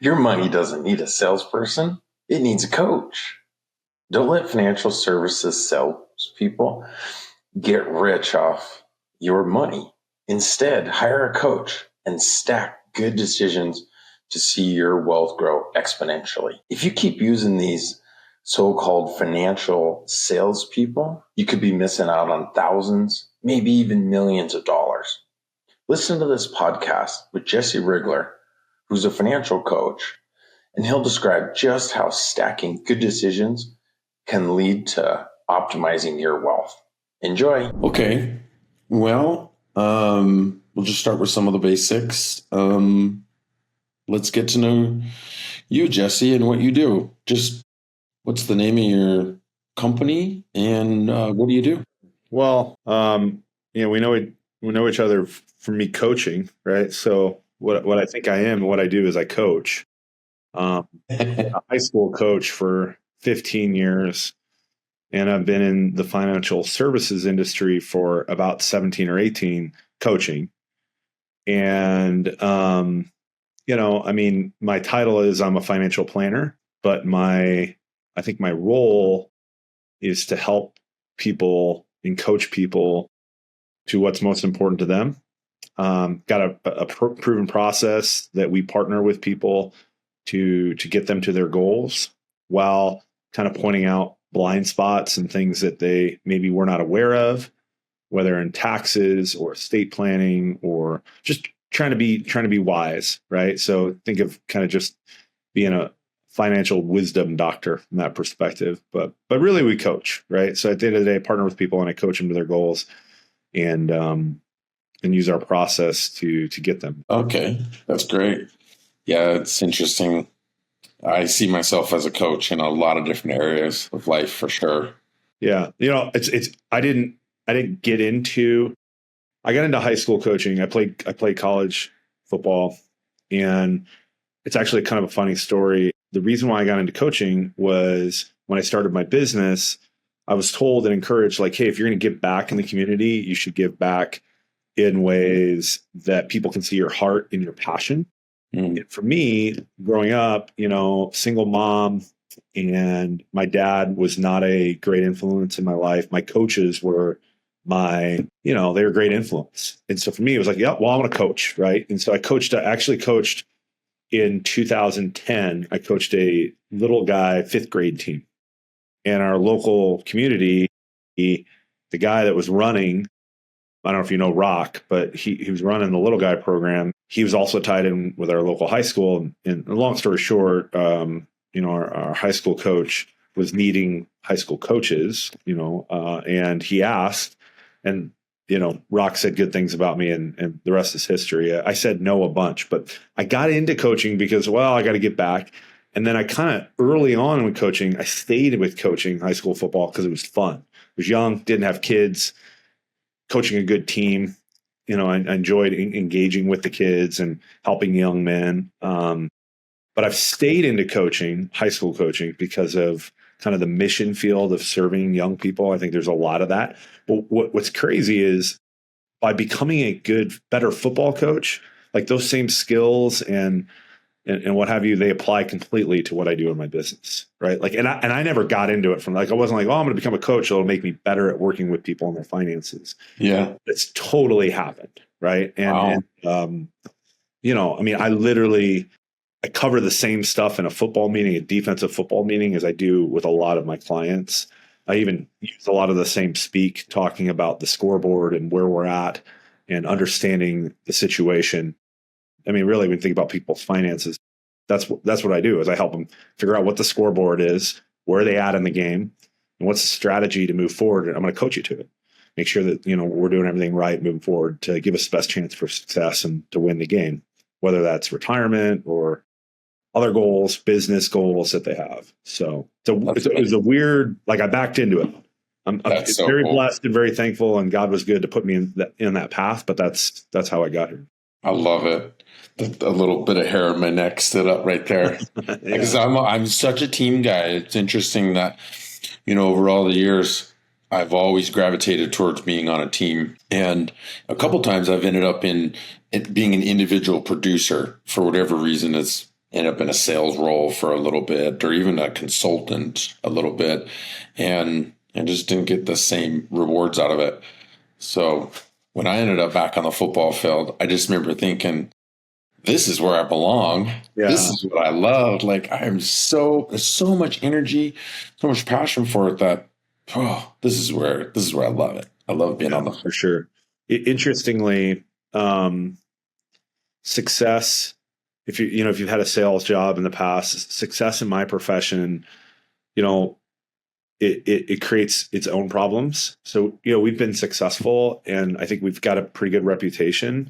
Your money doesn't need a salesperson. It needs a coach. Don't let financial services salespeople get rich off your money. Instead, hire a coach and stack good decisions to see your wealth grow exponentially. If you keep using these so-called financial salespeople, you could be missing out on thousands, maybe even millions of dollars. Listen to this podcast with Jesse Rigler, who's a financial coach, and he'll describe just how stacking good decisions can lead to optimizing your wealth. Enjoy. Okay. Well, we'll just start with some of the basics. Let's get to know you, Jesse, and what you do. Just what's the name of your company and what do you do? Well, we know each other from me coaching, right? So what I think I am and what I do is I coach. I'm a high school coach for 15 years, and I've been in the financial services industry for about 17 or 18 coaching. And, my title is I'm a financial planner, but I think my role is to help people and coach people to what's most important to them. Got a proven process that we partner with people to get them to their goals while kind of pointing out blind spots and things that they maybe were not aware of, whether in taxes or estate planning or just trying to be wise, right? So think of kind of just being a financial wisdom doctor from that perspective, but really we coach, right? So at the end of the day, I partner with people and I coach them to their goals and use our process to get them. Okay, that's great. Yeah, it's interesting. I see myself as a coach in a lot of different areas of life for sure. Yeah, I got into high school coaching. I played college football, and it's actually kind of a funny story. The reason why I got into coaching was when I started my business, I was told and encouraged, like, hey, if you're going to give back in the community, you should give back in ways that people can see your heart and your passion. And for me, growing up, single mom, and my dad was not a great influence in my life. My coaches were they were great influence. And so for me, it was like, yeah, well, I'm going to coach, right? And so I actually coached in 2010. I coached a little guy 5th grade team. And our local community, the guy that was running, I don't know if you know Rock, but he was running the little guy program. He was also tied in with our local high school. And long story short, our high school coach was needing high school coaches, and he asked, and, Rock said good things about me, and the rest is history. I said no a bunch, but I got into coaching because, I got to get back. And then I kind of early on with coaching, I stayed with coaching high school football because it was fun. I was young, didn't have kids, coaching a good team. I enjoyed engaging with the kids and helping young men. But I've stayed into coaching, high school coaching, because of kind of the mission field of serving young people. I think there's a lot of that. But what's crazy is by becoming a better football coach, like those same skills and what have you, they apply completely to what I do in my business, right? Like, and I never got into it from I wasn't like, I'm going to become a coach. It'll make me better at working with people and their finances. Yeah, it's totally happened, right? And, wow. I cover the same stuff in a football meeting, a defensive football meeting, as I do with a lot of my clients. I even use a lot of the same speak, talking about the scoreboard and where we're at and understanding the situation. I mean, really, when you think about people's finances, that's what I do is I help them figure out what the scoreboard is, where are they at in the game, and what's the strategy to move forward. And I'm going to coach you to it. Make sure that, we're doing everything right moving forward to give us the best chance for success and to win the game, whether that's retirement or other goals, business goals that they have. So it was a weird, I backed into it. I'm so very blessed and very thankful, and God was good to put me in that path. But that's how I got here. I love it. A little bit of hair on my neck stood up right there. Yeah. Because I'm such a team guy. It's interesting that, over all the years, I've always gravitated towards being on a team. And a couple times I've ended up in being an individual producer for whatever reason. It's end up in a sales role for a little bit, or even a consultant a little bit, and just didn't get the same rewards out of it. So when I ended up back on the football field, I just remember thinking, this is where I belong. Yeah. This is what I love. Like, there's so much energy, so much passion for it that, this is where I love it. I love being on the for sure. Interestingly, success, if you've had a sales job in the past, success in my profession, it creates its own problems. So, we've been successful, and I think we've got a pretty good reputation.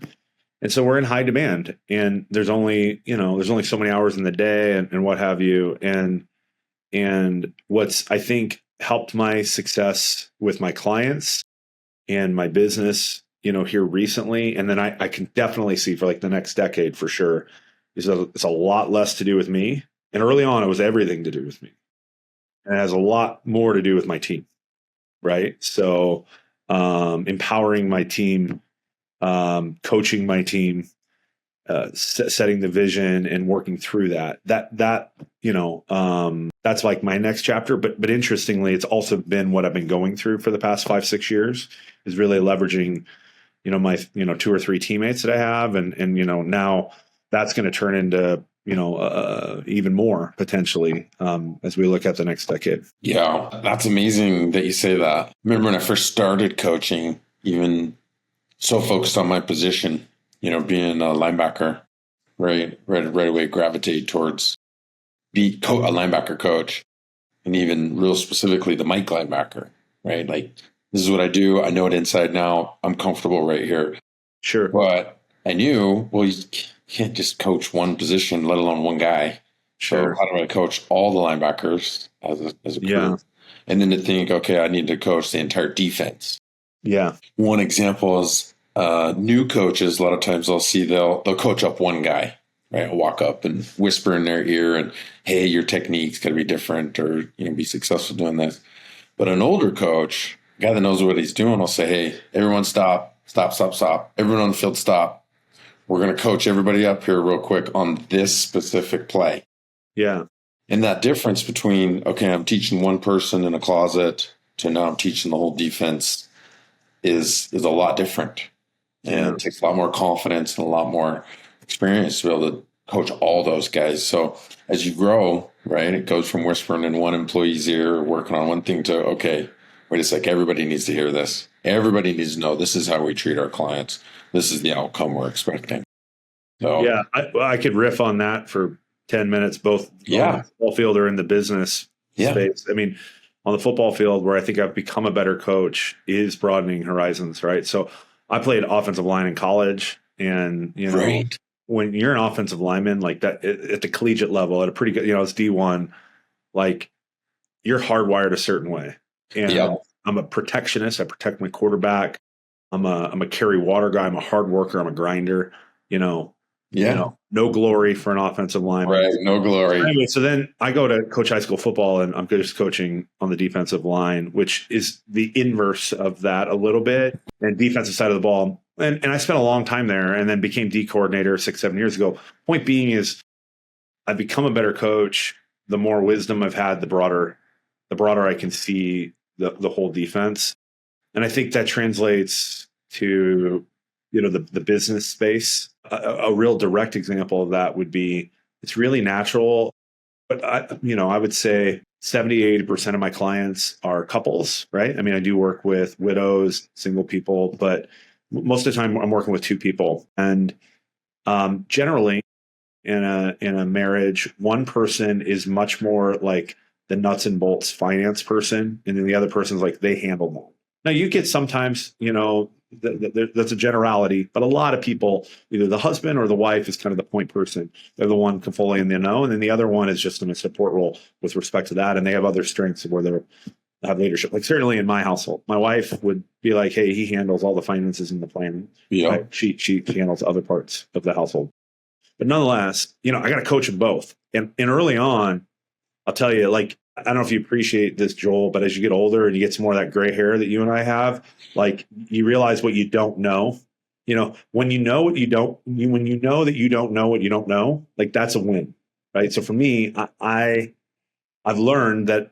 And so we're in high demand, and there's only so many hours in the day and what have you. And what's, I think, helped my success with my clients and my business, here recently, and then I can definitely see for like the next decade for sure, is that it's a lot less to do with me. And early on, it was everything to do with me. And it has a lot more to do with my team, right? So empowering my team, coaching my team, setting the vision and working through that that's like my next chapter. But interestingly, it's also been what I've been going through for the past 5-6 years, is really leveraging, my, 2 or 3 teammates that I have. And now that's going to turn into, even more potentially, as we look at the next decade. Yeah, that's amazing that you say that. Remember when I first started coaching, even so focused on my position, being a linebacker, right away gravitate towards be a linebacker coach, and even real specifically the Mike linebacker, right? Like, this is what I do. I know it inside now. I'm comfortable right here. Sure. But I knew, well, you can't just coach one position, let alone one guy. Sure. So how do I coach all the linebackers as a crew? Yeah. And then to think, okay, I need to coach the entire defense. Yeah. One example is new coaches. A lot of times they'll coach up one guy, right? I'll walk up and whisper in their ear and, hey, your technique's got to be different, or be successful doing this. But an older coach, a guy that knows what he's doing, will say, hey, everyone stop. Everyone on the field stop. We're going to coach everybody up here real quick on this specific play. Yeah. And that difference between, okay, I'm teaching one person in a closet to now I'm teaching the whole defense is a lot different. And it takes a lot more confidence and a lot more experience to be able to coach all those guys. So as you grow, right, it goes from whispering in one employee's ear, working on one thing, to, okay, wait a sec, everybody needs to hear this. Everybody needs to know this is how we treat our clients. This is the outcome we're expecting. So yeah, I could riff on that for 10 minutes, both on the football field or in the business space. I mean, on the football field, where I think I've become a better coach, is broadening horizons, right? So I played offensive line in college, and when you're an offensive lineman like that at the collegiate level, at a pretty good, it's D1, like, you're hardwired a certain way. And I'm a protectionist. I protect my quarterback. I'm a carry water guy. I'm a hard worker. I'm a grinder. No glory for an offensive lineman. Right, no glory. Anyway, so then I go to coach high school football, and I'm just coaching on the defensive line, which is the inverse of that a little bit, and defensive side of the ball. And I spent a long time there, and then became D coordinator 6-7 years ago. Point being is, I've become a better coach. The more wisdom I've had, the broader I can see the whole defense. And I think that translates to, the business space. A real direct example of that would be, it's really natural, but I would say 70-80% of my clients are couples, right? I mean, I do work with widows, single people, but most of the time I'm working with 2 people. And generally in a marriage, one person is much more like the nuts and bolts finance person, and then the other person's like, they handle that. Now, you get sometimes, that's a generality, but a lot of people, either the husband or the wife is kind of the point person. They're the one fully in the know, and then the other one is just in a support role with respect to that, and they have other strengths where they have leadership. Like, certainly in my household, my wife would be like, hey, he handles all the finances and the planning. Yeah. Right? She handles other parts of the household. But nonetheless, I got to coach them both. And early on, I'll tell you, like, I don't know if you appreciate this, Joel, but as you get older and you get some more of that gray hair that you and I have, like, you realize what you don't know. When you know what you don't, when you know that you don't know what you don't know, like, that's a win. right? So for me, I've learned that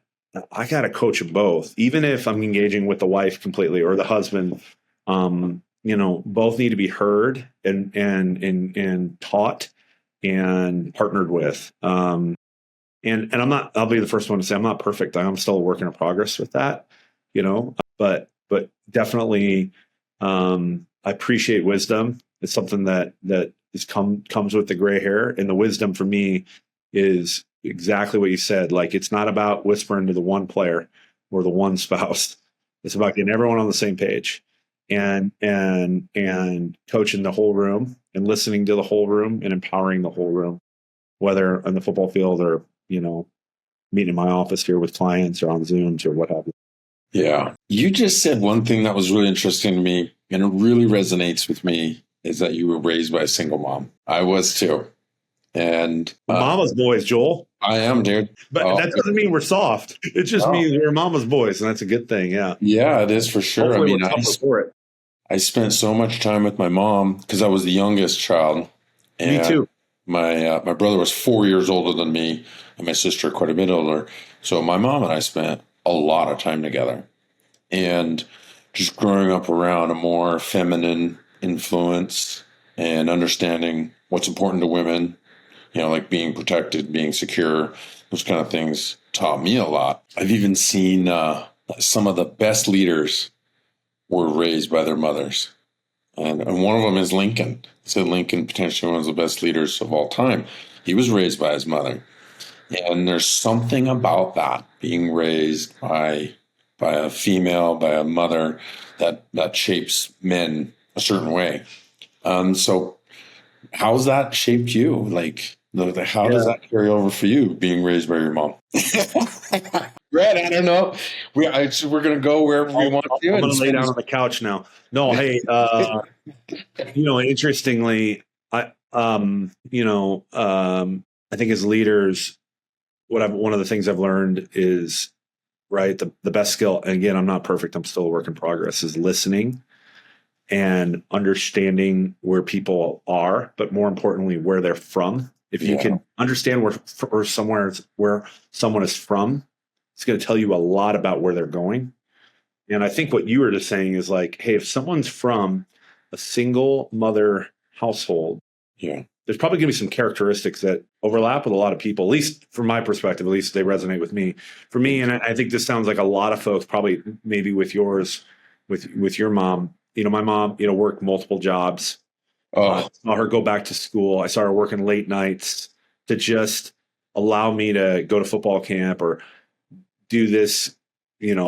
I got to coach them both, even if I'm engaging with the wife completely or the husband. Both need to be heard and taught and partnered with. And I'm not. I'll be the first one to say I'm not perfect. I'm still a work in progress with that. But definitely, I appreciate wisdom. It's something that comes with the gray hair, and the wisdom for me is exactly what you said. Like, it's not about whispering to the one player or the one spouse. It's about getting everyone on the same page and coaching the whole room and listening to the whole room and empowering the whole room, whether on the football field or, meeting in my office here with clients or on Zooms or what have you. Yeah. You just said one thing that was really interesting to me, and it really resonates with me, is that you were raised by a single mom. I was too. And mama's boys, Joel. I am, dude. But that doesn't mean we're soft. It just means we're mama's boys, and that's a good thing. Yeah. Yeah, it is for sure. Hopefully I spent so much time with my mom because I was the youngest child. And me too. My brother was 4 years older than me, and my sister quite a bit older. So my mom and I spent a lot of time together. And just growing up around a more feminine influence and understanding what's important to women, like being protected, being secure, those kind of things taught me a lot. I've even seen some of the best leaders were raised by their mothers. And one of them is Lincoln. So Lincoln, potentially one of the best leaders of all time. He was raised by his mother. And there's something about that, being raised by a female, by a mother, that shapes men a certain way. So how's that shaped you? Like, how does that carry over for you, being raised by your mom? Brad, I don't know. We're going to go wherever we want to. I'm going to lay down on the couch now. No, hey, interestingly, I think as leaders, one of the things I've learned is, right, the best skill, and again, I'm not perfect, I'm still a work in progress, is listening and understanding where people are, but more importantly, where they're from. If you can understand where someone is from, it's going to tell you a lot about where they're going. And I think what you were just saying is like, hey, if someone's from a single mother household, there's probably going to be some characteristics that overlap with a lot of people, at least from my perspective, at least they resonate with me. For me, and I think this sounds like a lot of folks, probably maybe with yours, with your mom. My mom, worked multiple jobs. I saw her go back to school. I saw her working late nights to just allow me to go to football camp or do this,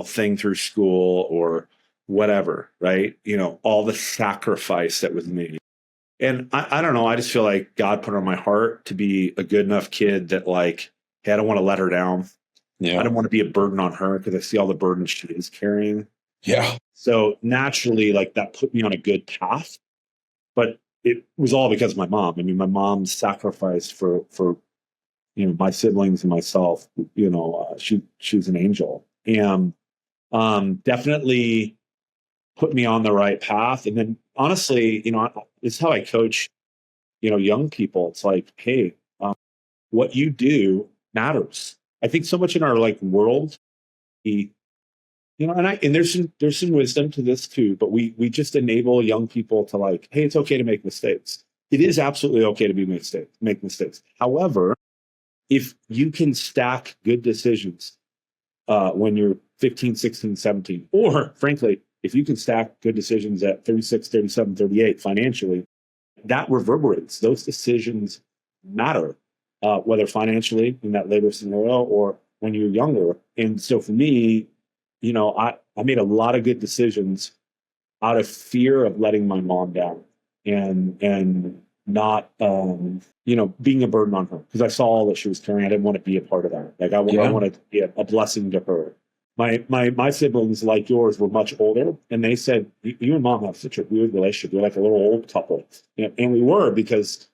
thing through school or whatever, right? All the sacrifice that was made. And I don't know. I just feel like God put it on my heart to be a good enough kid that, like, hey, I don't want to let her down. Yeah. I don't want to be a burden on her because I see all the burden she is carrying. Yeah. So naturally, like, that put me on a good path. But it was all because of my mom. I mean, my mom sacrificed for my siblings and myself. She was an angel, and definitely put me on the right path. And then honestly, it's how I coach, young people. It's like, hey, what you do matters. I think so much in our world, and there's some wisdom to this too, but we just enable young people to hey, it's okay to make mistakes. It is absolutely okay to make mistakes. However, if you can stack good decisions when you're 15, 16, 17, or frankly, if you can stack good decisions at 36, 37, 38 financially, that reverberates. Those decisions matter, whether financially in that labor scenario or when you're younger. And so for me, I made a lot of good decisions out of fear of letting my mom down and not, being a burden on her, because I saw all that she was carrying. I didn't want to be a part of that. I wanted to be a blessing to her. My siblings, like yours, were much older, and they said, you and mom have such a weird relationship. You're like a little old couple. And we were, because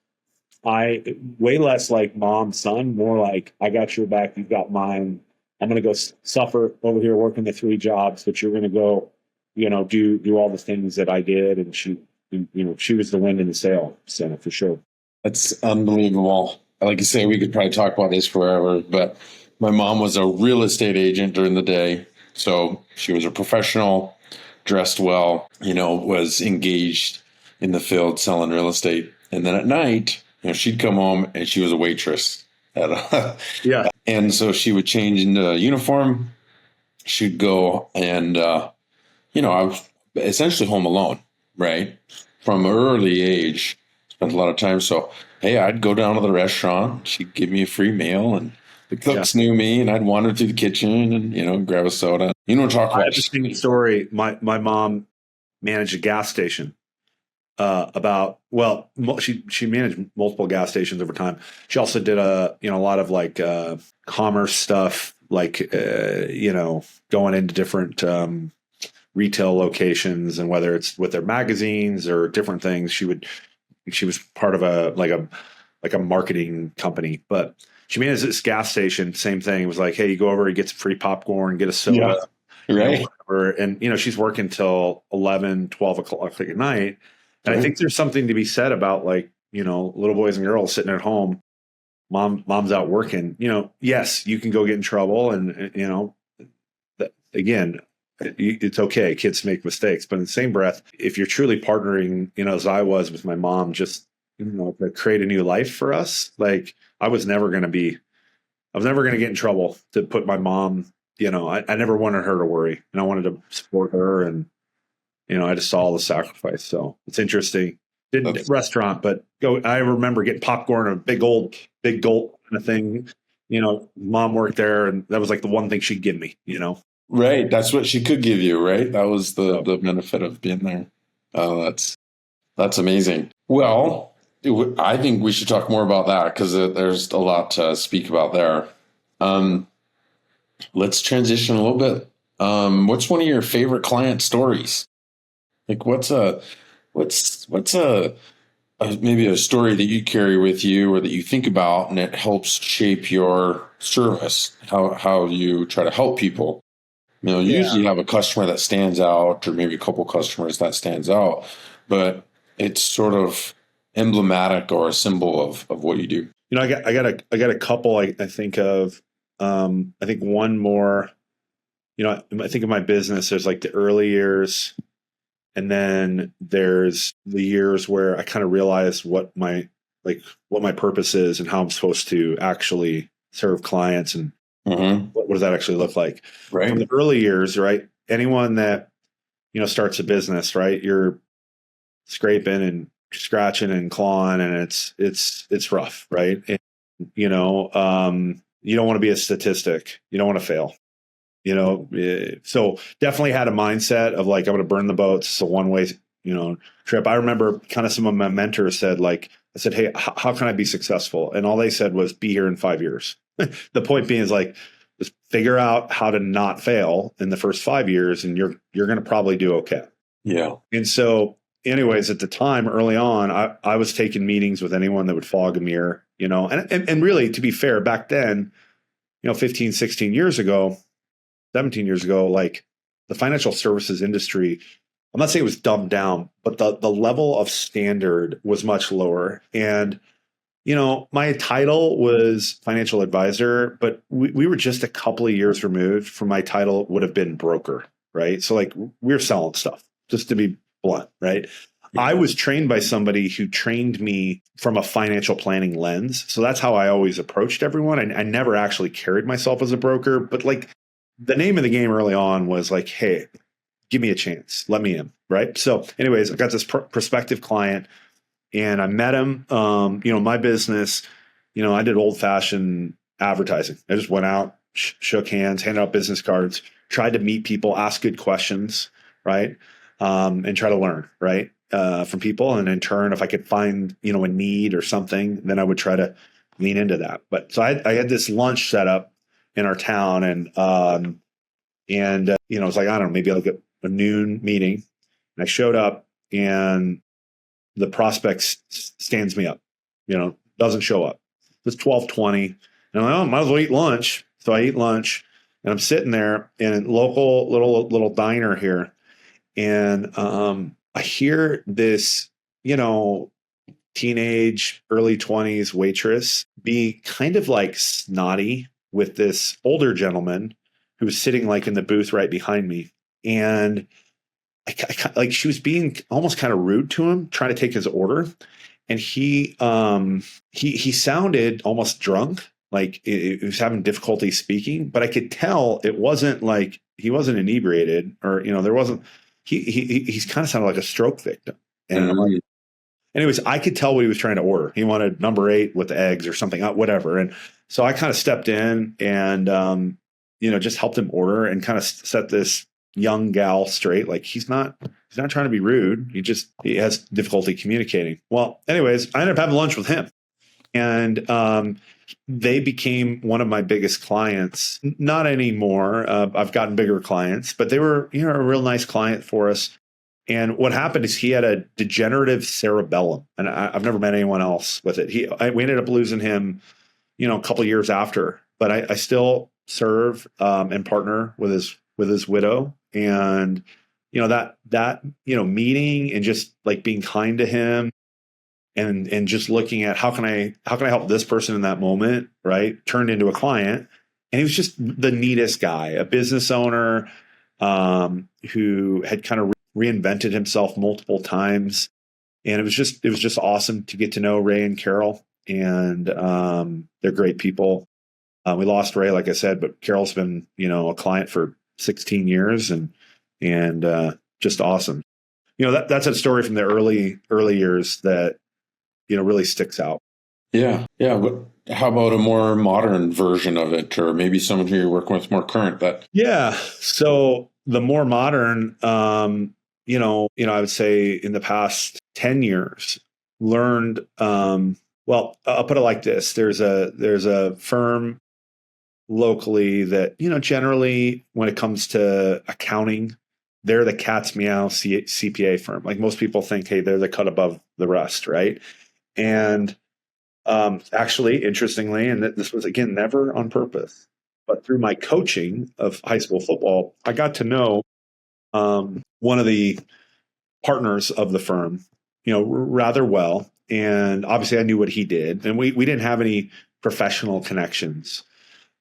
way less like mom, son, more like, I got your back, you've got mine. I'm going to go suffer over here working the 3 jobs, but you're going to go, do all the things that I did. And she was the wind in the sail, so for sure. That's unbelievable. like you say, we could probably talk about this forever, but my mom was a real estate agent during the day. So she was a professional, dressed well, was engaged in the field selling real estate. And then at night, she'd come home and she was a waitress. Yeah. And so she would change into uniform. She'd go and, I was essentially home alone, right? From an early age, spent a lot of time. So, hey, I'd go down to the restaurant. She'd give me a free meal, and the cooks knew me, and I'd wander through the kitchen and, grab a soda. Talk about interesting story. My mom managed a gas station. She managed multiple gas stations over time. She also did a lot of like commerce stuff, like going into different retail locations, and whether it's with their magazines or different things, she was part of a marketing company. But she managed this gas station. Same thing. It was like, hey, you go over, you get some free popcorn, get a soda, right? And she's working till 11, 12 o'clock at night. And I think there's something to be said about little boys and girls sitting at home, mom's out working. Yes, you can go get in trouble, and again, it's okay. Kids make mistakes, but in the same breath, if you're truly partnering, as I was with my mom, just to create a new life for us, like I was never going to get in trouble to put my mom. I never wanted her to worry, and I wanted to support her, and I just saw the sacrifice. So it's interesting. Didn't restaurant, but I remember getting popcorn and a big gulp kind of thing. Mom worked there, and that was like the one thing she'd give me. Right. That's what she could give you, right? That was the benefit of being there. Oh, that's amazing. Well, I think we should talk more about that because there's a lot to speak about there. Let's transition a little bit. What's one of your favorite client stories? Like what's maybe a story that you carry with you or that you think about and it helps shape your service, how you try to help people. Usually you have a customer that stands out or maybe a couple customers that stands out, but it's sort of emblematic or a symbol of what you do. I got a couple I think of. I think one more, I think of my business, there's like the early years, and then there's the years where I kind of realized what my purpose is and how I'm supposed to actually serve clients, and what does that actually look like? Right. From the early years, right? Anyone that, starts a business, right? You're scraping and scratching and clawing, and it's rough, right? And, you don't want to be a statistic. You don't want to fail. So definitely had a mindset of like, I'm going to burn the boats. It's a one-way, trip. I remember kind of some of my mentors said, I said, hey, how can I be successful? And all they said was be here in 5 years. The point being is like, just figure out how to not fail in the first 5 years, and you're going to probably do okay. Yeah. And so anyways, at the time early on, I was taking meetings with anyone that would fog a mirror, and really, to be fair, back then, 15, 16 years ago, 17 years ago, like the financial services industry, I'm not saying it was dumbed down, but the level of standard was much lower. And, my title was financial advisor, but we were just a couple of years removed from my title would have been broker, right? So like we were selling stuff, just to be blunt, right? I was trained by somebody who trained me from a financial planning lens. So that's how I always approached everyone. I never actually carried myself as a broker, but like the name of the game early on was like, hey, give me a chance. Let me in. Right. So anyways, I got this prospective client and I met him. My business, I did old fashioned advertising. I just went out, shook hands, handed out business cards, tried to meet people, ask good questions. Right. And try to learn. Right. From people. And in turn, if I could find, a need or something, then I would try to lean into that. But so I had this lunch set up in our town, and it's like, I don't know, maybe like a noon meeting. And I showed up, and the prospect stands me up, doesn't show up. It's 12:20, and I'm like, oh, might as well eat lunch. So I eat lunch, and I'm sitting there in a local little diner here, and I hear this, teenage, early 20s waitress be kind of like snotty with this older gentleman who was sitting like in the booth right behind me. And like she was being almost kind of rude to him, trying to take his order. And he sounded almost drunk, like he was having difficulty speaking, but I could tell it wasn't like he wasn't inebriated or, there wasn't, he's kind of sounded like a stroke victim. And I'm like, anyways, I could tell what he was trying to order. He wanted number 8 with the eggs or something, whatever. And so I kind of stepped in and, just helped him order and kind of set this young gal straight. Like he's not trying to be rude. He has difficulty communicating. Well, anyways, I ended up having lunch with him and, they became one of my biggest clients. Not anymore. I've gotten bigger clients, but they were, a real nice client for us. And what happened is he had a degenerative cerebellum, and I've never met anyone else with it. We ended up losing him, a couple of years after. But I still serve and partner with his widow, and that meeting and just like being kind to him, and just looking at how can I help this person in that moment, right? Turned into a client, and he was just the neatest guy, a business owner who had kind of reinvented himself multiple times. And it was just awesome to get to know Ray and Carol, and they're great people. We lost Ray, like I said, but Carol's been, a client for 16 years and just awesome. That's a story from the early years that, really sticks out. Yeah. Yeah. But how about a more modern version of it, or maybe someone who you're working with more current? Yeah. So the more modern, I would say in the past 10 years, learned, well, I'll put it like this. There's a firm locally that, generally when it comes to accounting, they're the cat's meow CPA firm. Like most people think, hey, they're the cut above the rest, right? And actually, interestingly, and this was, again, never on purpose, but through my coaching of high school football, I got to know one of the partners of the firm, rather well. And obviously I knew what he did, and we didn't have any professional connections.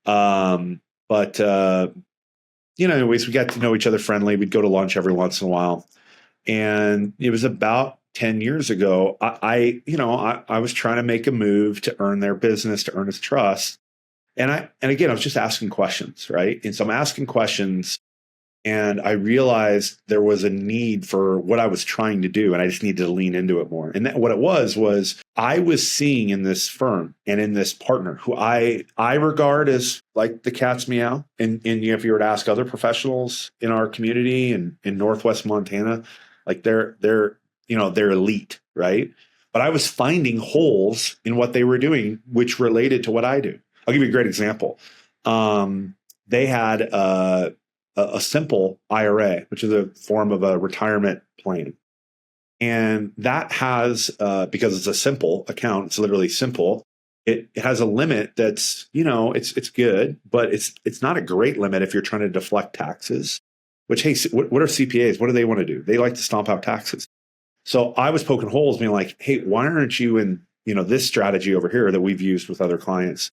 But anyways, we got to know each other friendly. We'd go to lunch every once in a while. And it was about 10 years ago. I was trying to make a move to earn their business, to earn his trust. And again, I was just asking questions, right? And so I'm asking questions, and I realized there was a need for what I was trying to do, and I just needed to lean into it more. And what it was I was seeing in this firm and in this partner who I regard as like the cat's meow. And if you were to ask other professionals in our community and in Northwest Montana, like they're elite, right? But I was finding holes in what they were doing, which related to what I do. I'll give you a great example. They had a simple IRA, which is a form of a retirement plan. And that has, because it's a simple account, it's literally simple. It has a limit that's, it's good, but it's not a great limit if you're trying to deflect taxes, which, hey, what are CPAs? What do they want to do? They like to stomp out taxes. So I was poking holes, being like, hey, why aren't you in, this strategy over here that we've used with other clients?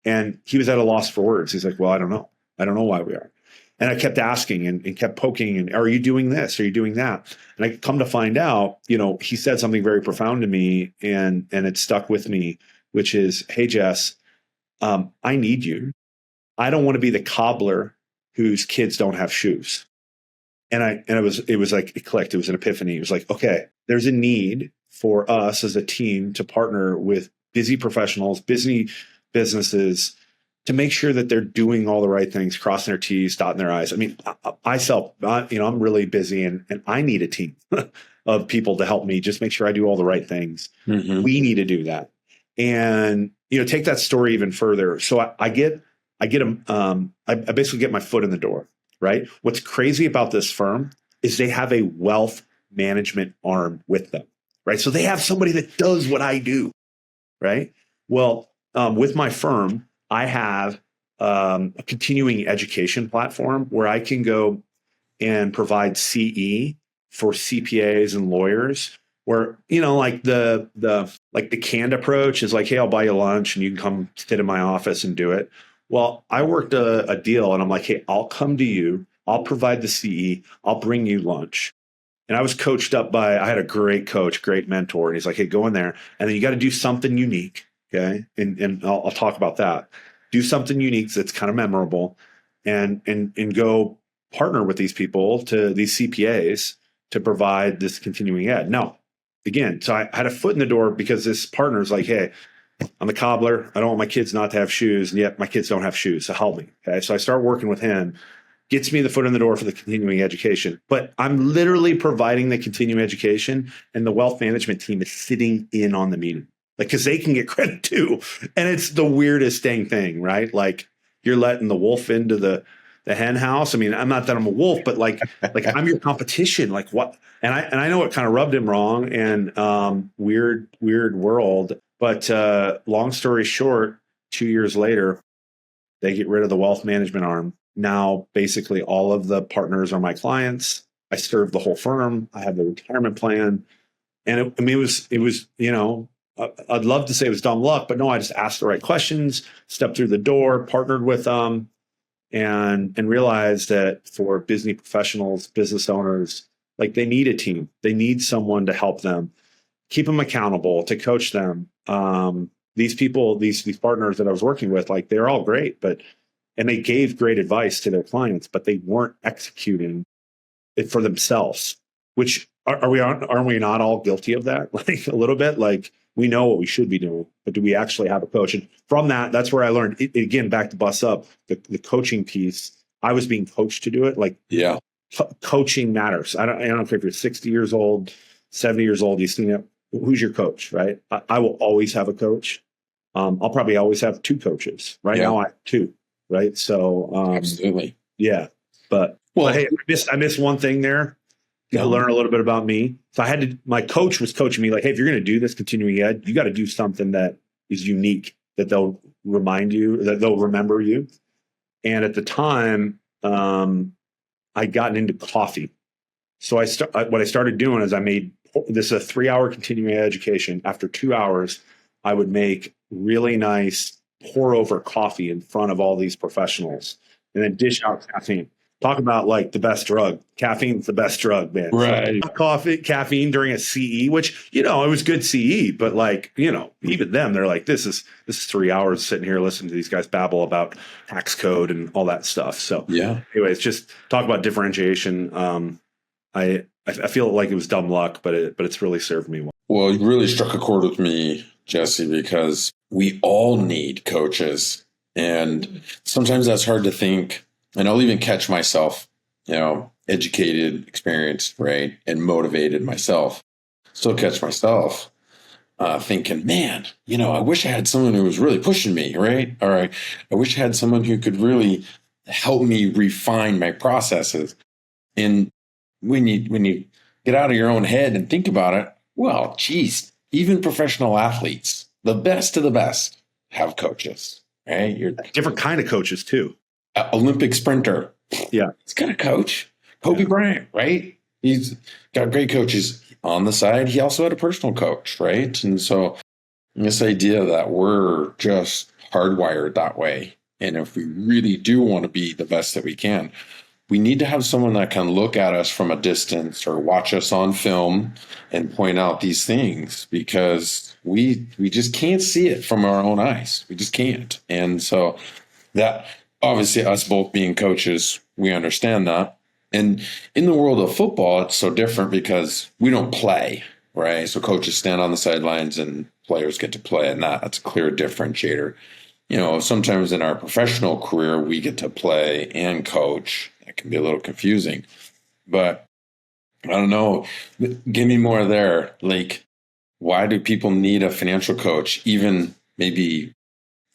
And he was at a loss for words. He's like, well, I don't know. I don't know why we are. And I kept asking and kept poking, and are you doing this? Are you doing that? And I come to find out, he said something very profound to me, and it stuck with me, which is, hey, Jess, I need you. I don't want to be the cobbler whose kids don't have shoes. And it was like, it clicked. It was an epiphany. It was like, okay, there's a need for us as a team to partner with busy professionals, busy businesses, to make sure that they're doing all the right things, crossing their T's, dotting their I's. I mean, I'm really busy, and I need a team of people to help me just make sure I do all the right things. Mm-hmm. We need to do that. And, take that story even further. So I basically get my foot in the door, right? What's crazy about this firm is they have a wealth management arm with them, right? So they have somebody that does what I do, right? Well, with my firm, I have a continuing education platform where I can go and provide CE for CPAs and lawyers Where, like the canned approach is like, hey, I'll buy you lunch and you can come sit in my office and do it. Well, I worked a deal and I'm like, hey, I'll come to you. I'll provide the CE. I'll bring you lunch. And I was coached up I had a great coach, great mentor. And he's like, hey, go in there. And then you got to do something unique. Okay. And I'll talk about that. Do something unique that's kind of memorable and go partner with these people, to these CPAs, to provide this continuing ed. Now, again, so I had a foot in the door because this partner's like, hey, I'm a cobbler. I don't want my kids not to have shoes. And yet my kids don't have shoes. So help me. Okay. So I start working with him, gets me the foot in the door for the continuing education. But I'm literally providing the continuing education, and the wealth management team is sitting in on the meeting. Like, because they can get credit too. And it's the weirdest dang thing, right? Like, you're letting the wolf into the hen house. I mean, I'm not that I'm a wolf, but like I'm your competition. Like what? And I know it kind of rubbed him wrong, and weird world. But long story short, 2 years later, they get rid of the wealth management arm. Now, basically, all of the partners are my clients. I serve the whole firm. I have the retirement plan, and it was I'd love to say it was dumb luck, but no, I just asked the right questions, stepped through the door, partnered with them, and realized that for business professionals, business owners, like, they need a team. They need someone to help them, keep them accountable, to coach them. These people, these partners that I was working with, like, they're all great, and they gave great advice to their clients, but they weren't executing it for themselves. Which aren't we not all guilty of that? Like, a little bit. Like, we know what we should be doing, but do we actually have a coach? And from that's where I learned again, back to bus up the coaching piece. I was being coached to do it. Like, Yeah. Coaching matters. I don't care if you're 60 years old, 70 years old. You see it. Who's your coach, right? I will always have a coach. I'll probably always have two coaches. Right now, I have two. Right. So Absolutely. Yeah. But hey, I missed one thing there. To learn a little bit about me. So my coach was coaching me like, hey, if you're going to do this continuing ed, you got to do something that is unique, that they'll remind you, that they'll remember you. And at the time, I'd gotten into coffee. So what I started doing is I made this a 3-hour continuing education. After 2 hours, I would make really nice pour over coffee in front of all these professionals and then dish out caffeine. Talk about like the best drug. Caffeine's the best drug, man. Right. Caffeine during a CE, which, it was good CE, but like, even them, they're like, this is 3 hours sitting here listening to these guys babble about tax code and all that stuff. So anyways, just talk about differentiation. I feel like it was dumb luck, but it's really served me well. Well, you really struck a chord with me, Jesse, because we all need coaches. And sometimes that's hard to think. And I'll even catch myself, educated, experienced, right, and motivated myself. Still catch myself thinking, man, I wish I had someone who was really pushing me, right? Or I wish I had someone who could really help me refine my processes. And when you get out of your own head and think about it, well, geez, even professional athletes, the best of the best, have coaches, right? You're different kind of coaches too. Olympic sprinter. Yeah. He's got a coach. Kobe Bryant, right? He's got great coaches on the side. He also had a personal coach, right? And so this idea that we're just hardwired that way. And if we really do want to be the best that we can, we need to have someone that can look at us from a distance or watch us on film and point out these things, because we just can't see it from our own eyes. We just can't. And so that, obviously, us both being coaches, we understand that. And in the world of football, it's so different because we don't play, right? So coaches stand on the sidelines and players get to play, and that's a clear differentiator. Sometimes in our professional career, we get to play and coach. That can be a little confusing. But I don't know. Give me more there. Like, why do people need a financial coach, even maybe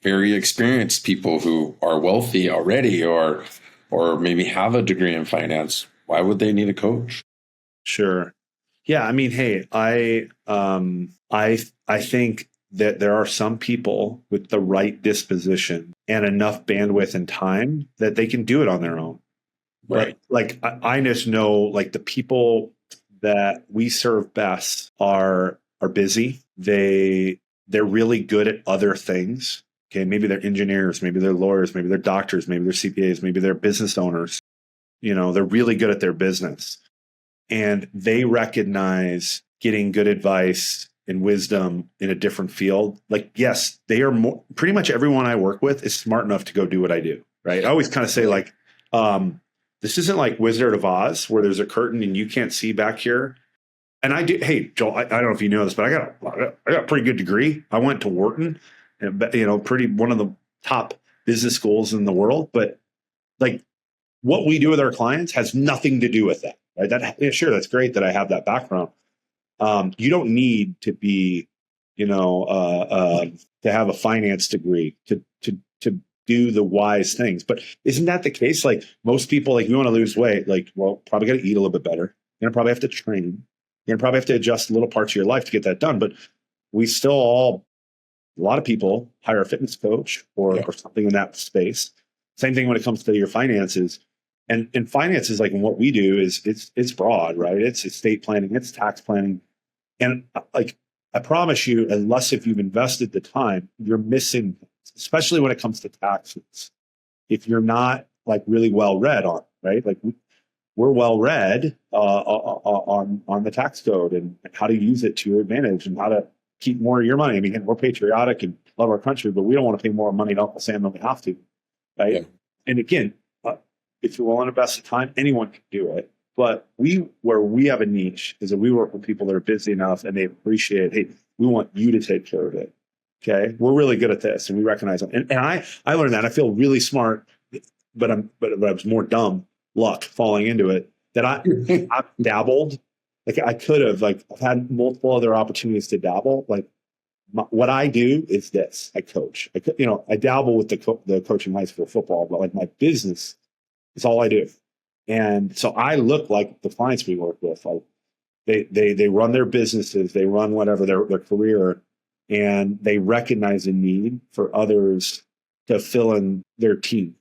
very experienced people who are wealthy already or maybe have a degree in finance? Why would they need a coach? Sure. Yeah. I mean, hey, I think that there are some people with the right disposition and enough bandwidth and time that they can do it on their own. Right. But like, I just know, like, the people that we serve best are busy. They're really good at other things. Okay, maybe they're engineers, maybe they're lawyers, maybe they're doctors, maybe they're CPAs, maybe they're business owners. They're really good at their business. And they recognize getting good advice and wisdom in a different field. Like, yes, they are pretty much everyone I work with is smart enough to go do what I do. Right. I always kind of say like, this isn't like Wizard of Oz where there's a curtain and you can't see back here. And I do. Hey, Joel, I don't know if you know this, but I got a pretty good degree. I went to Wharton, one of the top business schools in the world. But like what we do with our clients has nothing to do with that. Right. Sure, that's great that I have that background. You don't need to be, to have a finance degree to do the wise things. But isn't that the case? Like most people, like you want to lose weight, like, well, probably got to eat a little bit better. You're gonna probably have to train. You're gonna probably have to adjust little parts of your life to get that done. But we still a lot of people hire a fitness coach or something in that space. Same thing when it comes to your finances. And finances, like in what we do is it's broad, right? It's estate planning, it's tax planning. And like, I promise you, unless if you've invested the time, you're missing, especially when it comes to taxes. If you're not like really well read on, right? Like we're well read on the tax code and how to use it to your advantage and how to keep more of your money. I mean, we're patriotic and love our country, but we don't want to pay more money to Uncle Sam than we have to, right? Yeah. And again, if you're willing to invest the time, anyone can do it. But where we have a niche is that we work with people that are busy enough and they appreciate, hey, we want you to take care of it. Okay. We're really good at this and we recognize them. And I learned that. I feel really smart, but I was more dumb luck falling into it that I've dabbled. Like I could have, like I've had multiple other opportunities to dabble. Like what I do is this, I coach. I dabble with the coaching high school football, but like my business is all I do. And so I look like the clients we work with. Like they run their businesses, they run whatever their career, and they recognize a need for others to fill in their team.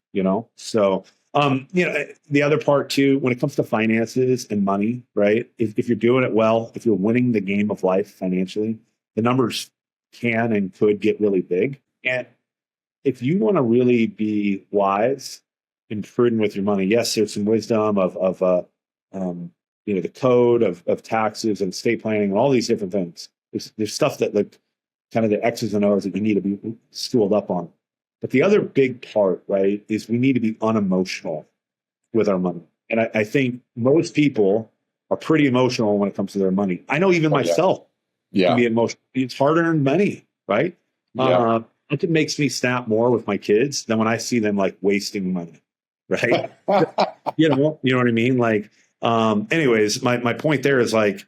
So the other part too, when it comes to finances and money, right? If you're doing it well, if you're winning the game of life financially, the numbers can and could get really big. And if you want to really be wise and prudent with your money, yes, there's some wisdom of the code of taxes and estate planning and all these different things. There's stuff that like kind of the X's and O's that you need to be schooled up on. But the other big part, right, is we need to be unemotional with our money. And I think most people are pretty emotional when it comes to their money. I know even myself can be emotional. It's hard-earned money, right? Yeah. It makes me snap more with my kids than when I see them like wasting money, right? you know what I mean? Like, anyways, my point there is like,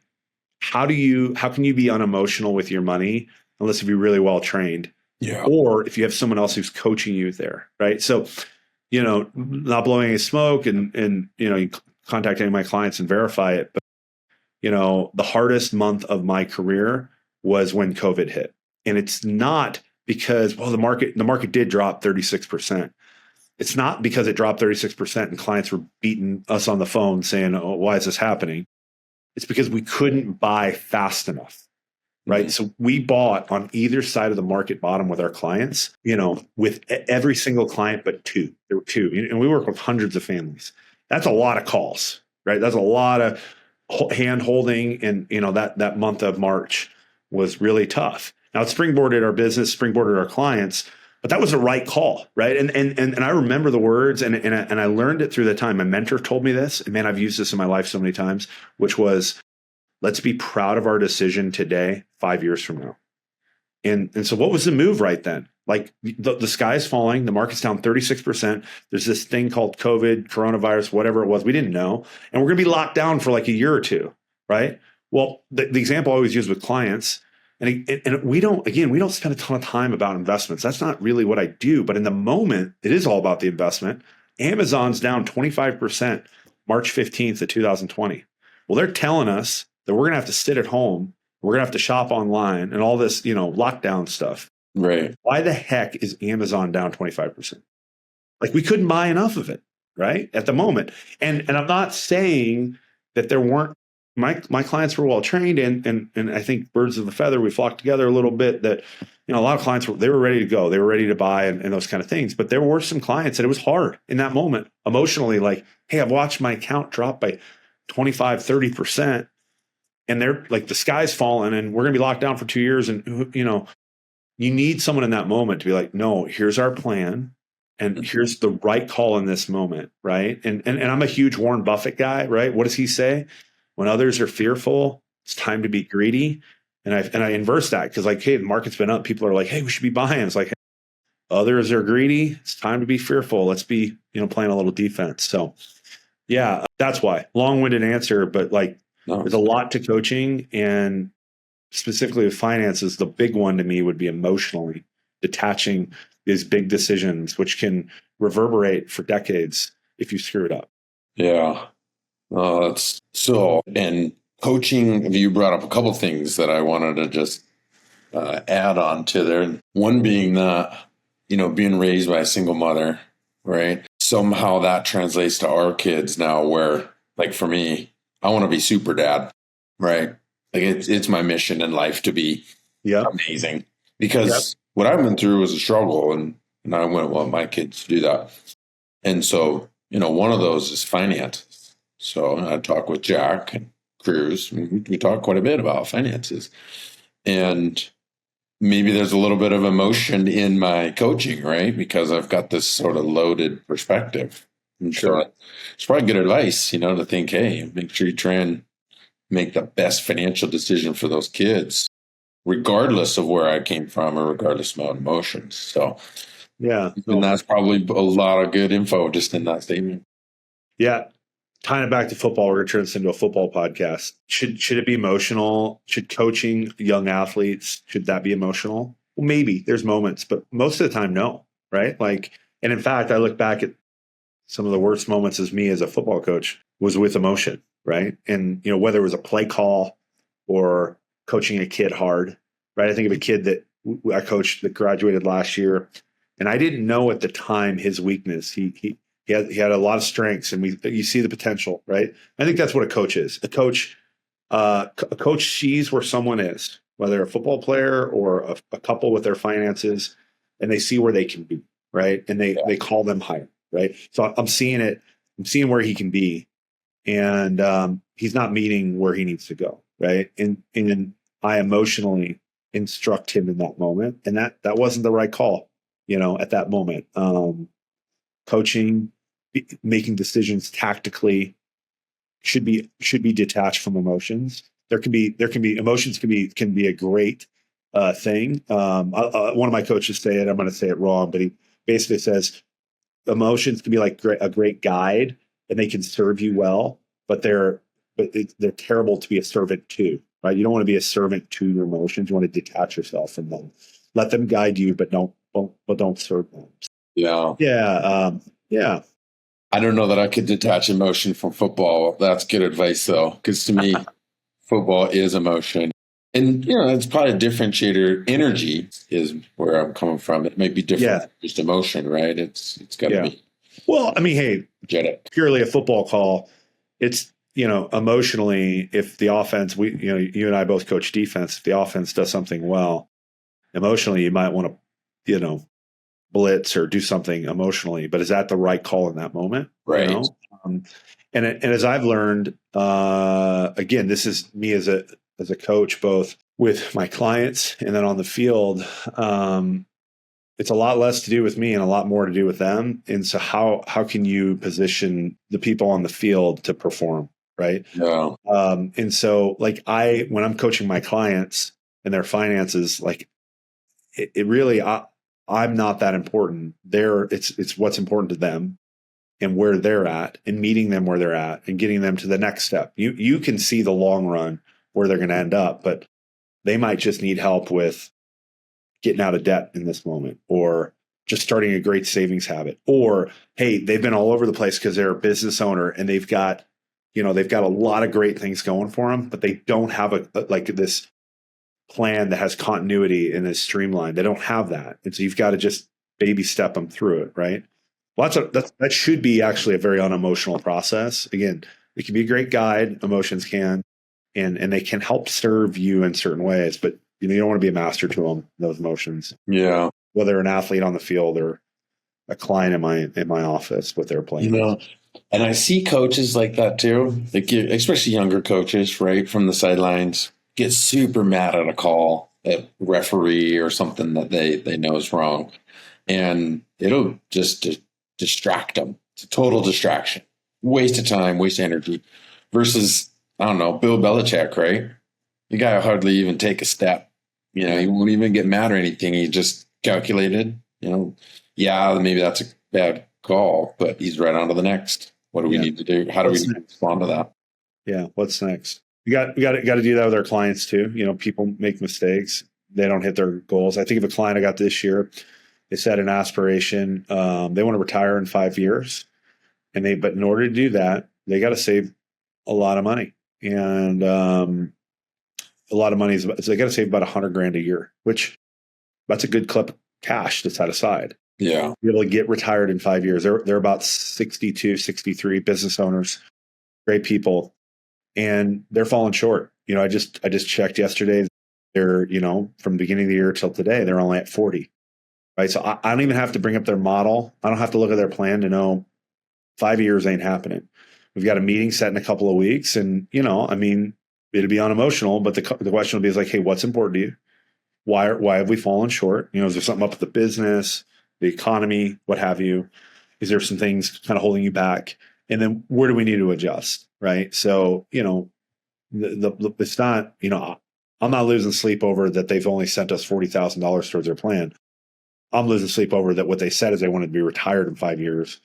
how can you be unemotional with your money unless you're really well trained? Yeah. Or if you have someone else who's coaching you there, right? So, not blowing any smoke and you contact any of my clients and verify it. But, the hardest month of my career was when COVID hit. And it's not because, the market did drop 36%. It's not because it dropped 36% and clients were beating us on the phone saying, oh, why is this happening? It's because we couldn't buy fast enough. Right. Mm-hmm. So we bought on either side of the market bottom with our clients, with every single client, but two. There were two. And we work with hundreds of families. That's a lot of calls, right? That's a lot of hand holding. And, that month of March was really tough. Now it springboarded our business, springboarded our clients, but that was the right call. Right. And I remember the words and I learned it through the time. My mentor told me this, and man, I've used this in my life so many times, which was, let's be proud of our decision today, 5 years from now. And so what was the move right then? Like the sky is falling, the market's down 36%. There's this thing called COVID, coronavirus, whatever it was, we didn't know. And we're going to be locked down for like a year or two, right? Well, the example I always use with clients, and we don't spend a ton of time about investments. That's not really what I do. But in the moment, it is all about the investment. Amazon's down 25% March 15th of 2020. Well, they're telling us that we're going to have to sit at home, we're going to have to shop online and all this, lockdown stuff. Right. Why the heck is Amazon down 25%? Like we couldn't buy enough of it, right? At the moment. And I'm not saying that there weren't my clients were well trained, and I think birds of a feather, we flocked together a little bit. That a lot of clients they were ready to go, they were ready to buy, and those kind of things. But there were some clients that it was hard in that moment emotionally. Like, hey, I've watched my account drop by 25-30%, and they're like, the sky's falling, and we're going to be locked down for 2 years, and you need someone in that moment to be like, no, here's our plan. And here's the right call in this moment, right? And I'm a huge Warren Buffett guy, right? What does he say? When others are fearful, it's time to be greedy. And I inverse that, because like, hey, the market's been up. People are like, hey, we should be buying. It's like, hey, others are greedy. It's time to be fearful. Let's be, playing a little defense. So yeah, that's why. Long-winded answer, but like, there's a lot to coaching, and specifically with finances, the big one to me would be emotionally detaching these big decisions, which can reverberate for decades if you screw it up. Yeah. That's so. And coaching, you brought up a couple of things that I wanted to just add on to there. One being that, being raised by a single mother, right? Somehow that translates to our kids now, where, like, for me, I want to be super dad, right? Like, it's my mission in life to be amazing, because what I've been through was a struggle, and I wouldn't want my kids to do that. And so, one of those is finances. So I talk with Jack and Cruz. We talk quite a bit about finances, and maybe there's a little bit of emotion in my coaching, right? Because I've got this sort of loaded perspective. And so it's probably good advice, to think, hey, make sure you try and make the best financial decision for those kids, regardless of where I came from or regardless of my emotions. So, yeah. And that's probably a lot of good info just in that statement. Yeah. Tying it back to football, we're going to turn this into a football podcast. Should it be emotional? Should coaching young athletes, should that be emotional? Well, maybe there's moments, but most of the time, no. Right. Like, and in fact, I look back at some of the worst moments as me as a football coach was with emotion. Right. And, whether it was a play call or coaching a kid hard, right? I think of a kid that I coached that graduated last year, and I didn't know at the time his weakness. He had a lot of strengths, and you see the potential, right? I think that's what a coach is. A coach sees where someone is, whether a football player or a couple with their finances, and they see where they can be, right? And they call them higher, right? So I'm seeing it. I'm seeing where he can be, and he's not meeting where he needs to go, right? And I emotionally instruct him in that moment, and that wasn't the right call, at that moment. Coaching, making decisions tactically should be detached from emotions. There can be emotions can be a great thing. One of my coaches say it. I'm going to say it wrong, but he basically says emotions can be like a great guide, and they can serve you well, but they're terrible to be a servant to. Right? You don't want to be a servant to your emotions. You want to detach yourself from them. Let them guide you, but don't serve them. Yeah. Yeah. I don't know that I could detach emotion from football. That's good advice, though, because to me, football is emotion. And, it's probably a differentiator. Energy is where I'm coming from. It might be different than just emotion, right? It's got to be. Well, I mean, hey, purely a football call. It's, emotionally, if the offense, you and I both coach defense, if the offense does something well, emotionally, you might want to, blitz or do something emotionally, but is that the right call in that moment? Right. And as I've learned, again, this is me as a coach, both with my clients and then on the field. It's a lot less to do with me and a lot more to do with them. And so how can you position the people on the field to perform? Right. Yeah. And so like when I'm coaching my clients and their finances, like it really, I'm not that important. It's what's important to them and where they're at, and meeting them where they're at and getting them to the next step. You can see the long run where they're going to end up, but they might just need help with getting out of debt in this moment, or just starting a great savings habit, or, hey, they've been all over the place because they're a business owner and they've got a lot of great things going for them, but they don't have this plan that has continuity and is streamlined. They don't have that. And so you've got to just baby step them through it. Right. Well, that should be actually a very unemotional process. Again, it can be a great guide. Emotions can, and they can help serve you in certain ways, but you don't want to be a master to them, those emotions. Yeah. Whether an athlete on the field or a client in my office with their playing. And I see coaches like that too, especially younger coaches, right, from the sidelines, get super mad at a call, at referee or something that they know is wrong, and it'll just distract them. It's a total distraction, waste of time, waste of energy. Versus, I don't know, Bill Belichick, right? The guy hardly even take a step. He won't even get mad or anything. He just calculated. Yeah, maybe that's a bad call, but he's right on to the next. What do we need to do? How do we respond to that? Yeah, what's next? We got to do that with our clients too. People make mistakes. They don't hit their goals. I think of a client I got this year. They set an aspiration. They want to retire in 5 years, but in order to do that, they got to save a lot of money. And a lot of money so they got to save about $100,000 a year, which that's a good clip of cash to set aside. Yeah. Be able to get retired in 5 years. They're about 62, 63 business owners, great people, and they're falling short. I just checked yesterday. They're, from the beginning of the year till today, they're only at 40. Right. So I don't even have to bring up their model. I don't have to look at their plan to know 5 years ain't happening. We've got a meeting set in a couple of weeks, and it'll be unemotional, but the question will be hey, what's important to you? Why have we fallen short? Is there something up with the business, the economy, what have you? Is there some things kind of holding you back? And then where do we need to adjust? Right. So, it's not, I'm not losing sleep over that they've only sent us $40,000 towards their plan. I'm losing sleep over that what they said is they wanted to be retired in 5 years.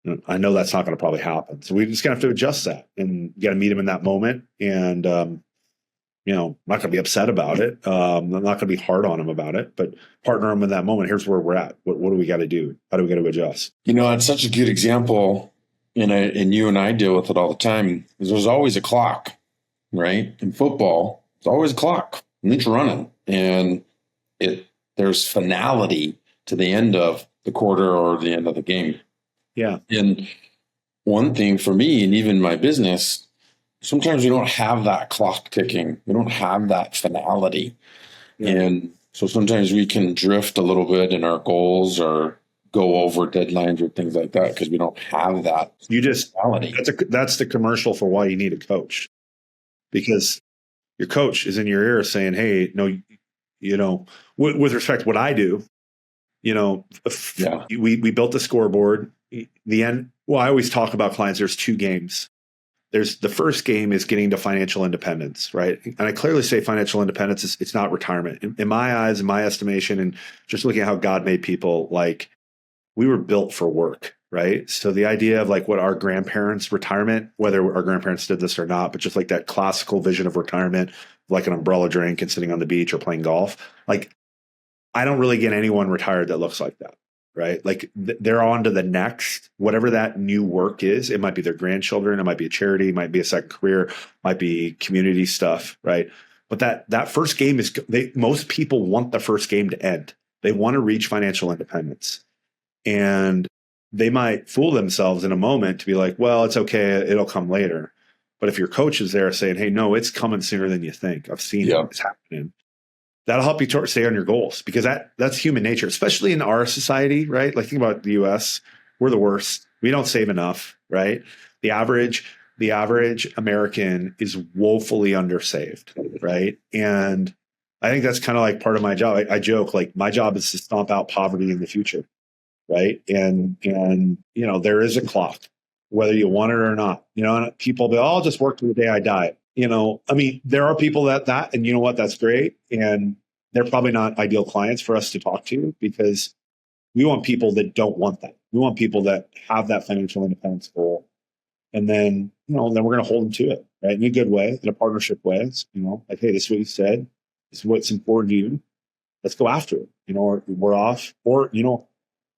And I know that's not going to probably happen. So we just going to have to adjust that and got to meet them in that moment. And, I'm not going to be upset about it. I'm not going to be hard on them about it, but partner them in that moment. Here's where we're at. What do we got to do? How do we got to adjust? It's such a good example, and you and I deal with it all the time. There's always a clock, right? In football, it's always a clock, and it's running, and there's finality to the end of the quarter or the end of the game. Yeah. And one thing for me, and even my business, sometimes we don't have that clock ticking. We don't have that finality. Yeah. And so sometimes we can drift a little bit in our goals or go over deadlines or things like that because we don't have that finality. That's the commercial for why you need a coach. Because your coach is in your ear saying, hey, no, with respect to what I do, we built the scoreboard. The end. Well, I always talk about clients. There's 2 games. There's the first game is getting to financial independence, right? And I clearly say financial independence it's not retirement. In my eyes, in my estimation, and just looking at how God made people, we were built for work, right? So the idea of what our grandparents' retirement, whether our grandparents did this or not, but just that classical vision of retirement, like an umbrella drink and sitting on the beach or playing golf, I don't really get anyone retired that looks like that. Right? They're on to the next, whatever that new work is. It might be their grandchildren. It might be a charity. It might be a second career. Might be community stuff. Right? But that first game is, most people want the first game to end. They want to reach financial independence. And they might fool themselves in a moment to be well, it's okay. It'll come later. But if your coach is there saying, hey, no, it's coming sooner than you think. I've seen it. It's happening. That'll help you stay on your goals because that's human nature, especially in our society, right? Think about the US, we're the worst. We don't save enough, right? The average American is woefully undersaved, right? And I think that's kind of part of my job. I joke, my job is to stomp out poverty in the future, right? And there is a clock, whether you want it or not. And people be, I'll just work to the day I die. There are people that, and you know what, that's great. And they're probably not ideal clients for us to talk to because we want people that don't want that. We want people that have that financial independence goal. And then, then we're going to hold them to it, right? In a good way, in a partnership way. Hey, this is what you said. This is what's important to you. Let's go after it. Or we're off. Or,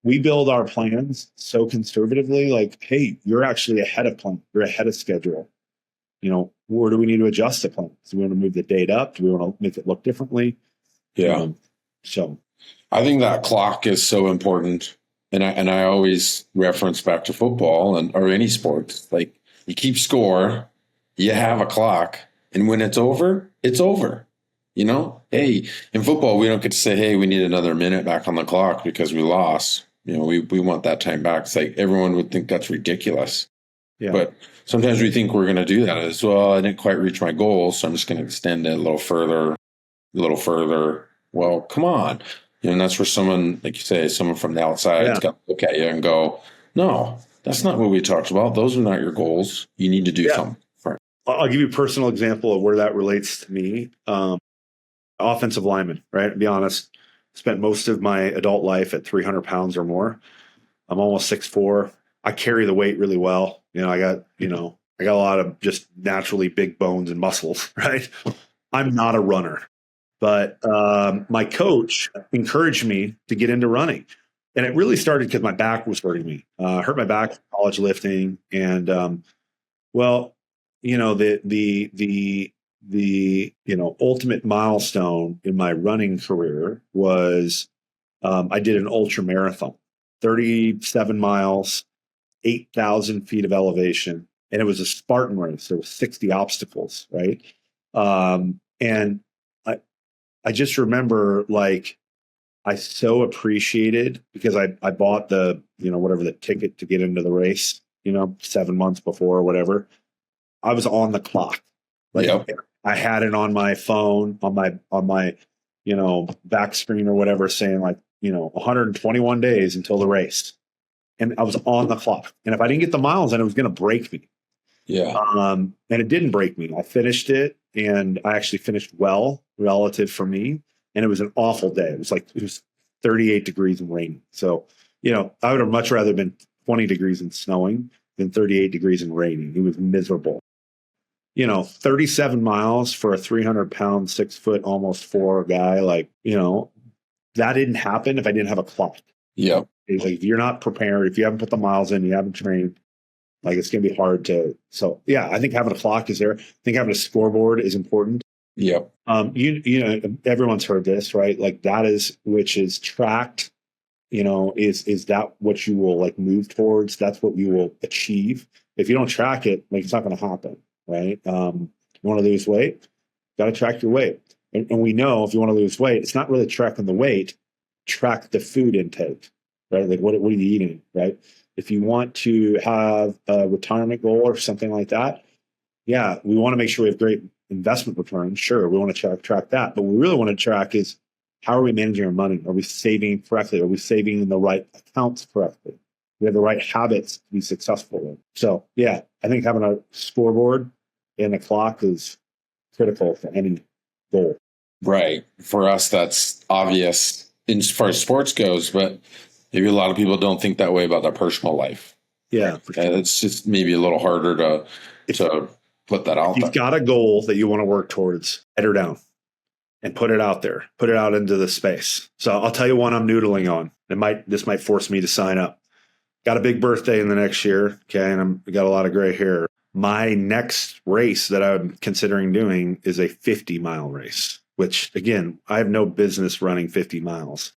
we build our plans so conservatively, hey, you're actually ahead of plan. You're ahead of schedule. Where do we need to adjust the plan? Do we want to move the date up? Do we want to make it look differently? Yeah. So I think that clock is so important. And I always reference back to football or any sport. You keep score, you have a clock, And when it's over, it's over. You know, hey, in football, we don't get to say, hey, we need another minute back on the clock because we lost. You know, we want that time back. It's like everyone would think that's ridiculous. Yeah. But sometimes we think we're going to do that as well. I didn't quite reach my goal, so I'm just going to extend it a little further, a little further. Well, come on. You know, and that's where someone, like you say, someone from the outside has got to look at you and go, no, that's not what we talked about. Those are not your goals. You need to do something. I'll give you a personal example of where that relates to me. Offensive lineman, right? To be honest, spent most of my adult life at 300 pounds or more. I'm almost 6'4". I carry the weight really well. I got a lot of just naturally big bones and muscles, right? I'm not a runner, but my coach encouraged me to get into running. And it really started because my back was hurting me. I hurt my back from college lifting. And, the ultimate milestone in my running career was I did an ultra marathon, 37 miles, 8,000 feet of elevation, and it was a Spartan race. There was 60 obstacles, right? And I just remember, like, I so appreciated, because I bought the whatever the ticket to get into the race 7 months before or whatever. I was on the clock. Like, I had it on my phone, on my back screen or whatever, saying 121 days until the race. And I was on the clock. And if I didn't get the miles, then it was going to break me. Yeah. And it didn't break me. I finished it, and I actually finished well relative for me. And it was an awful day. It was 38 degrees and raining. So, I would have much rather been 20 degrees and snowing than 38 degrees and raining. It was miserable. 37 miles for a 300-pound, 6 foot, almost 4 guy, that didn't happen if I didn't have a clock. Yeah. Like, if you're not prepared, if you haven't put the miles in, you haven't trained, it's going to be hard to. So, yeah, I think having a clock is there. I think having a scoreboard is important. Yeah. Everyone's heard this, right? Like, which is tracked, is that what you will move towards? That's what you will achieve. If you don't track it, it's not going to happen. Right? You want to lose weight, got to track your weight. And we know if you want to lose weight, it's not really tracking the weight, track the food intake, right? Like, what are you eating, right? If you want to have a retirement goal or something like that, yeah, we want to make sure we have great investment returns. Sure, we want to track that. But what we really want to track is, how are we managing our money? Are we saving correctly? Are we saving in the right accounts correctly? We have the right habits to be successful in. So, yeah, I think having a scoreboard and a clock is critical for any goal. Right. For us, that's obvious as far as sports goes, but maybe a lot of people don't think that way about their personal life. Yeah. For sure. And it's just maybe a little harder to put that out there. You've got a goal that you want to work towards, head her down and put it out there. Put it out into the space. So I'll tell you one I'm noodling on. This might force me to sign up. Got a big birthday in the next year, okay, and I got a lot of gray hair. My next race that I'm considering doing is a 50-mile race, which, again, I have no business running 50 miles.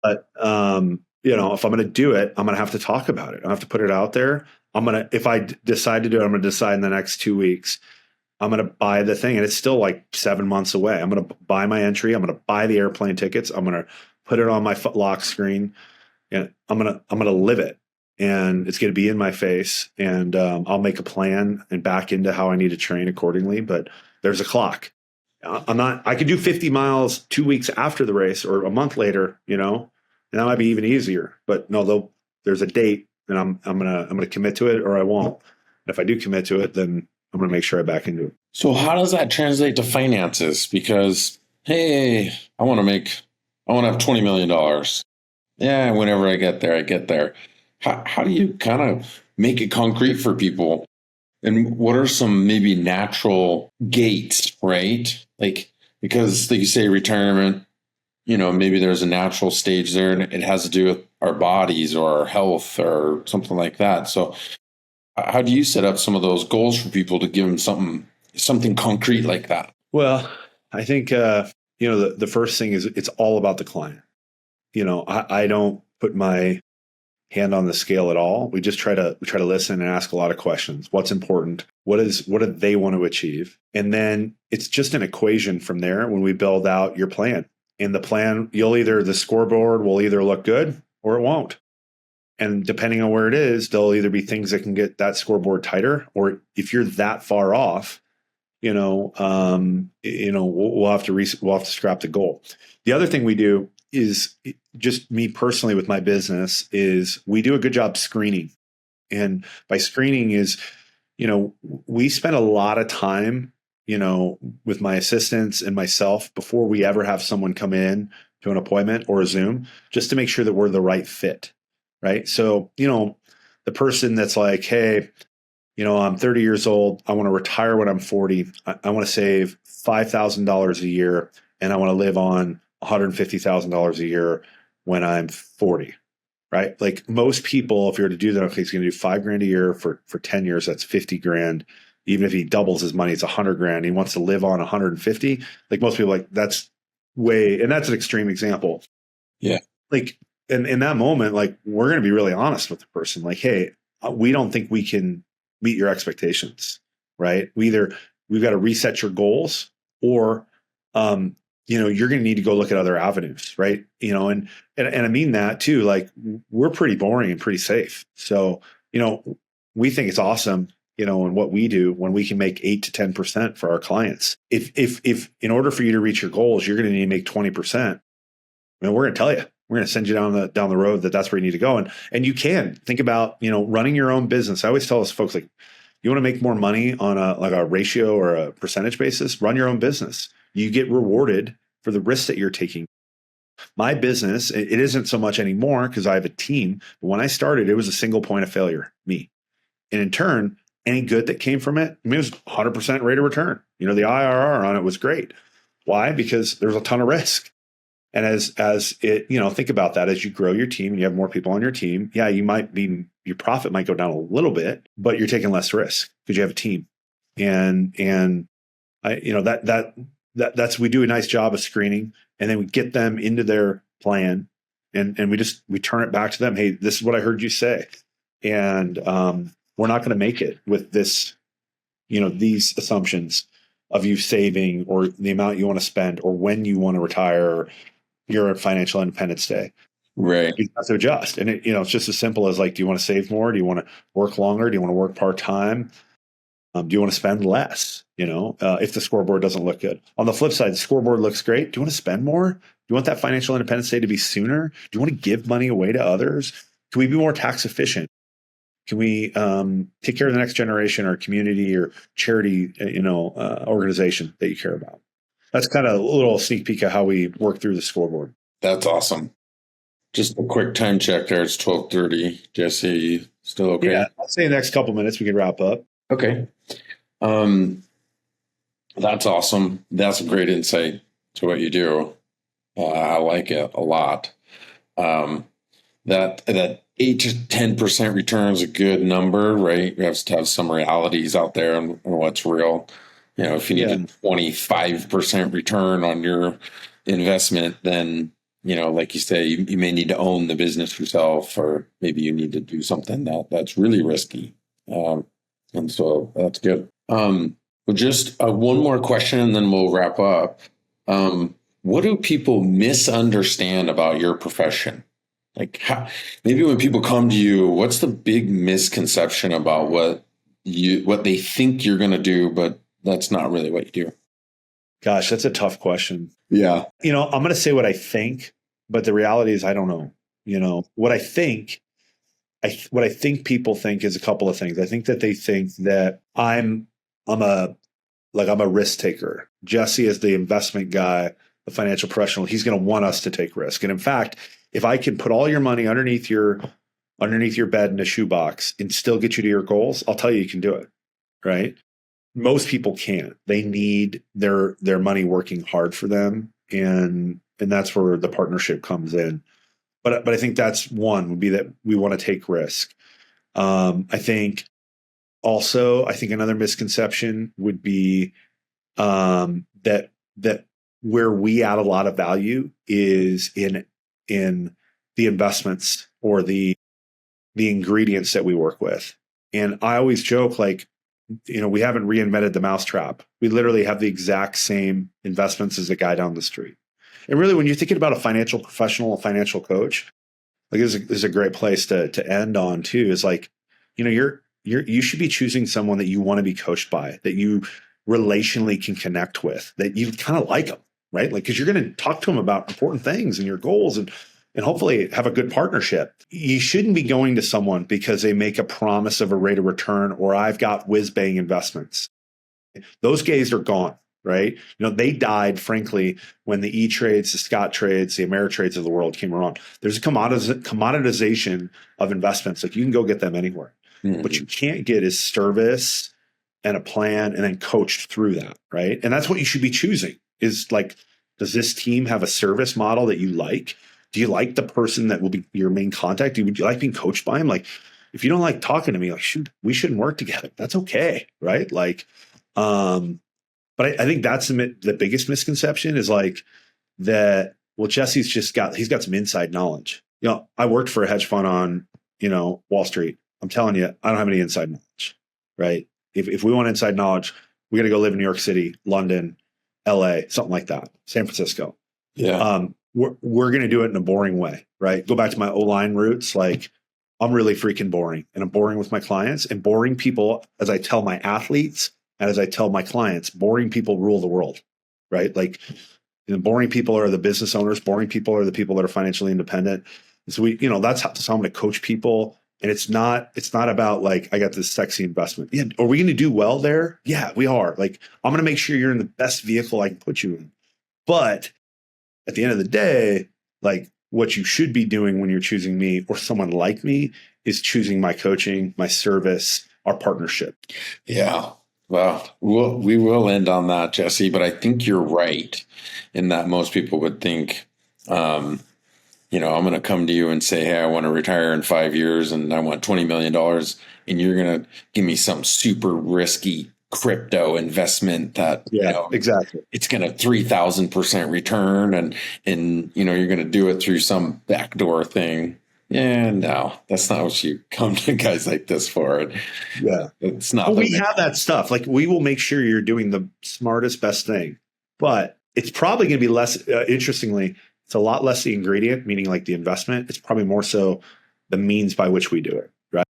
But, if I'm going to do it, I'm going to have to talk about it. I have to put it out there. If I decide to do it, I'm going to decide in the next 2 weeks. I'm going to buy the thing, and it's still 7 months away. I'm going to buy my entry. I'm going to buy the airplane tickets. I'm going to put it on my lock screen, and I'm going to live it. And it's going to be in my face, and I'll make a plan and back into how I need to train accordingly. But there's a clock. I could do 50 miles 2 weeks after the race or a month later, and that might be even easier. But no, there's a date, and I'm gonna commit to it, or I won't. And if I do commit to it, then I'm gonna make sure I back into it. So how does that translate to finances? Because, hey, I want to have $20 million. Yeah, whenever I get there, I get there. How do you kind of make it concrete for people? And what are some maybe natural gates, right? Because like you say, retirement, maybe there's a natural stage there, and it has to do with our bodies or our health or something like that. So how do you set up some of those goals for people to give them something concrete like that? Well, I think, the first thing is, it's all about the client. I don't put my hand on the scale at all. We just try to listen and ask a lot of questions. What's important? What do they want to achieve? And then it's just an equation from there when we build out your plan. And the plan, the scoreboard will either look good or it won't. And depending on where it is, there'll either be things that can get that scoreboard tighter, or if you're that far off, we'll have to scrap the goal. The other thing we do is, just me personally with my business, is we do a good job screening. And by screening is, we spend a lot of time, with my assistants and myself before we ever have someone come in to an appointment or a Zoom, just to make sure that we're the right fit. Right. So, the person that's like, hey, I'm 30 years old. I want to retire when I'm 40. I want to save $5,000 a year, and I want to live on $150,000 a year when I'm 40. Right. Like most people, if you were to do that, okay, he's going to do $5,000 a year for 10 years. That's $50,000. Even if he doubles his money, it's $100,000. He wants to live on 150. Like most people, like that's and that's an extreme example. Yeah. Like in that moment, like we're going to be really honest with the person. Like, hey, we don't think we can meet your expectations. Right. We've got to reset your goals, or, you're going to need to go look at other avenues. Right. And I mean that too, like we're pretty boring and pretty safe. So, we think it's awesome, and what we do when we can make 8 to 10% for our clients. If in order for you to reach your goals, you're going to need to make 20%, we're going to tell you, we're going to send you down the road that's where you need to go. And you can think about, running your own business. I always tell us folks, like, you want to make more money on a ratio or a percentage basis, run your own business. You get rewarded for the risks that you're taking. My business, it isn't so much anymore because I have a team. But when I started, it was a single point of failure, me. And in turn, any good that came from it, it was 100% rate of return. The IRR on it was great. Why? Because there's a ton of risk. And as it, think about that as you grow your team and you have more people on your team, yeah, your profit might go down a little bit, but you're taking less risk because you have a team. And I, that's, we do a nice job of screening, and then we get them into their plan, and we turn it back to them. Hey, this is what I heard you say. And, we're not going to make it with this, these assumptions of you saving, or the amount you want to spend, or when you want to retire, or your financial independence day. Right. You have to adjust. And it's just as simple as like, do you want to save more? Do you want to work longer? Do you want to work part-time? Do you want to spend less? If the scoreboard doesn't look good. On the flip side, the scoreboard looks great. Do you want to spend more? Do you want that financial independence day to be sooner? Do you want to give money away to others? Can we be more tax efficient? Can we take care of the next generation, or community, or charity, organization that you care about? That's kind of a little sneak peek of how we work through the scoreboard. That's awesome. Just a quick time check there. It's 12:30. Jesse, you still okay? Yeah, I'll say the next couple minutes we can wrap up. Okay. That's awesome. That's a great insight to what you do. I like it a lot. That 8 to 10% return is a good number, right? You have to have some realities out there on what's real. If you need a 25% return on your investment, then, like you say, you may need to own the business yourself, or maybe you need to do something that's really risky. And so that's good. Just one more question, and then we'll wrap up. What do people misunderstand about your profession? Like, maybe when people come to you, what's the big misconception about what they think you're going to do, but that's not really what you do? Gosh, that's a tough question. Yeah. I'm going to say what I think, but the reality is I don't know. What I think people think is a couple of things. I think that they think that I'm a risk taker. Jesse is the investment guy, the financial professional. He's going to want us to take risk. And in fact, if I can put all your money underneath your bed in a shoebox and still get you to your goals, I'll tell you can do it. Right? Most people can't. They need their money working hard for them, and that's where the partnership comes in. But I think that's one, would be that we want to take risk. I think another misconception would be that where we add a lot of value is in the investments, or the the ingredients that we work with. And I always joke, like, we haven't reinvented the mousetrap. We literally have the exact same investments as the guy down the street. And really, when you're thinking about a financial professional, a financial coach, like this is a great place to end on too, is like, you should be choosing someone that you want to be coached by, that you relationally can connect with, that you kind of like them, right? Like, because you're going to talk to them about important things and your goals and hopefully have a good partnership. You shouldn't be going to someone because they make a promise of a rate of return or I've got whiz bang investments. Those days are gone, right? They died, frankly, when the E-Trades, the Scott Trades, the Ameritrades of the world came around. There's a commoditization of investments. Like, you can go get them anywhere. Mm-hmm. What you can't get is service and a plan and then coached through that, right? And that's what you should be choosing is like, does this team have a service model that you like? Do you like the person that will be your main contact? Would you like being coached by him? Like, if you don't like talking to me, like, shoot, we shouldn't work together. That's okay, right? Like, but I think that's the biggest misconception is like that. Well, Jesse's he's got some inside knowledge. I worked for a hedge fund on, Wall Street. I'm telling you, I don't have any inside knowledge, right? If we want inside knowledge, we got to go live in New York City, London, LA, something like that, San Francisco. Yeah. We're going to do it in a boring way, right? Go back to my O-line roots. Like, I'm really freaking boring, and I'm boring with my clients, and boring people, as I tell my athletes and as I tell my clients, boring people rule the world, right? Like, boring people are the business owners. Boring people are the people that are financially independent. And so that's how I'm going to coach people. And it's not about like, I got this sexy investment. Yeah. Are we going to do well there? Yeah, we are. Like, I'm going to make sure you're in the best vehicle I can put you in. But at the end of the day, like, what you should be doing when you're choosing me or someone like me is choosing my coaching, my service, our partnership. Yeah. Well, we will end on that, Jesse, but I think you're right in that most people would think, I'm going to come to you and say, hey, I want to retire in 5 years and I want $20 million. And you're going to give me some super risky crypto investment that, exactly. It's going to 3,000% return. And, you're going to do it through some backdoor thing. Yeah, no, that's not what you come to guys like this for. Yeah. It's not. Well, we have that stuff. Like, we will make sure you're doing the smartest, best thing, but it's probably going to be less, interestingly, it's a lot less the ingredient, meaning like the investment. It's probably more so the means by which we do it, right?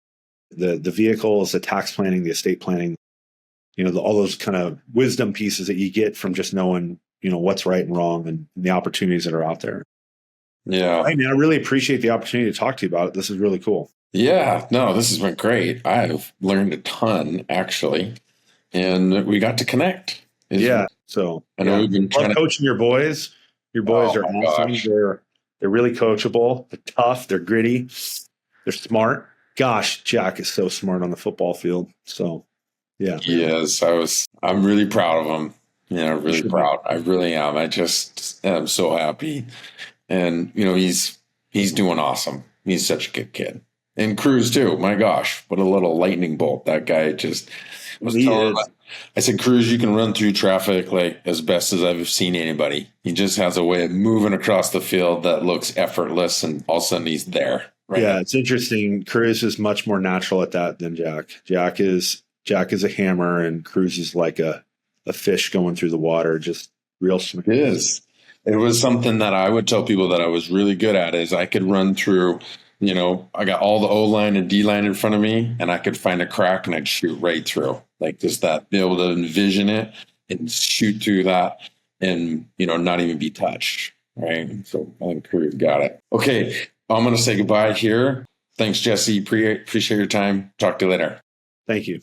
The vehicles, the tax planning, the estate planning, all those kind of wisdom pieces that you get from just knowing, what's right and wrong and the opportunities that are out there. Yeah. I mean, I really appreciate the opportunity to talk to you about it. This is really cool. Yeah, no, this has been great. I've learned a ton, actually, and we got to connect. So I know we've been trying coaching your boys. Your boys are awesome. Gosh. They're really coachable. They're tough. They're gritty. They're smart. Gosh, Jack is so smart on the football field. So, yeah. Yes, I'm really proud of him. Really proud. I really am. I just am so happy. And, he's doing awesome. He's such a good kid. And Cruz too. My gosh, what a little lightning bolt. That guy just was telling him. I said, Cruz, you can run through traffic like as best as I've seen anybody. He just has a way of moving across the field that looks effortless, and all of a sudden he's there. Right now. It's interesting. Cruz is much more natural at that than Jack. Jack is a hammer, and Cruz is like a fish going through the water, just real smooth. It is. It was something that I would tell people that I was really good at is I could run through, I got all the O-line and D-line in front of me, and I could find a crack and I'd shoot right through. Like, just that, be able to envision it and shoot through that and, not even be touched. Right. So I think Cruz got it. Okay. I'm going to say goodbye here. Thanks, Jesse. Appreciate your time. Talk to you later. Thank you.